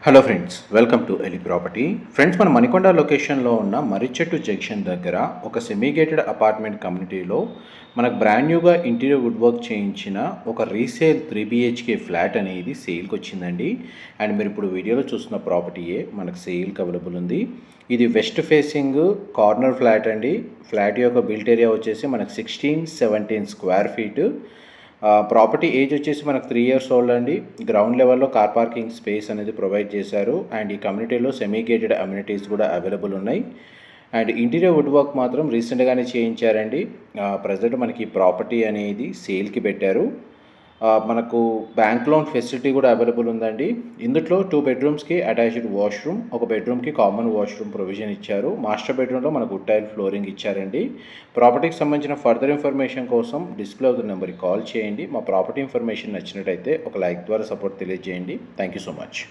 Hello friends, welcome to Eli property. Friends, మన మణికొండ లొకేషన్లో ఉన్న మర్రిచెట్టు జంక్షన్ దగ్గర ఒక సెమీగేటెడ్ అపార్ట్మెంట్ కమ్యూనిటీలో మనకు బ్రాండ్ న్యూగా ఇంటీరియర్ వుడ్ వర్క్ చేయించిన ఒక రీసేల్ 3 BHK ఫ్లాట్ అనేది సేల్కి వచ్చిందండి. అండ్ మీరు ఇప్పుడు వీడియోలో చూస్తున్న ప్రాపర్టీయే మనకు సేల్కి అవైలబుల్ ఉంది. ఇది వెస్ట్ ఫేసింగ్ కార్నర్ ఫ్లాట్ అండి. ఫ్లాట్ యొక్క బిల్ట్ ఏరియా వచ్చేసి మనకు 16-17 స్క్వేర్ ఫీట్. ప్రాపర్టీ ఏజ్ వచ్చేసి మనకు 3 years ఓల్డ్ అండి. గ్రౌండ్ లెవెల్లో కార్ పార్కింగ్ స్పేస్ అనేది ప్రొవైడ్ చేశారు. అండ్ ఈ కమ్యూనిటీలో సెమీ గేటెడ్ అమ్యూనిటీస్ కూడా అవైలబుల్ ఉన్నాయి. అండ్ ఇంటీరియర్ వుడ్ వర్క్ మాత్రం రీసెంట్గానే చేయించారండి. ప్రజెంట్ మనకి ప్రాపర్టీ అనేది సేల్కి పెట్టారు. మనకు బ్యాంక్ లోన్ ఫెసిలిటీ కూడా అవైలబుల్ ఉందండి. ఇందులో 2 bedrooms అటాచ్డ్ వాష్రూమ్, ఒక బెడ్రూమ్కి కామన్ వాష్రూమ్ ప్రొవిజన్ ఇచ్చారు. మాస్టర్ బెడ్రూమ్లో మనకు వుడ్ టైల్ ఫ్లోరింగ్ ఇచ్చారండి. ప్రాపర్టీకి సంబంధించిన ఫర్దర్ ఇన్ఫర్మేషన్ కోసం డిస్ప్లే అవుతున్న నెంబర్కి కాల్ చేయండి. మా ప్రాపర్టీ ఇన్ఫర్మేషన్ నచ్చినట్టయితే ఒక లైక్ ద్వారా సపోర్ట్ తెలియజేయండి. Thank you so much.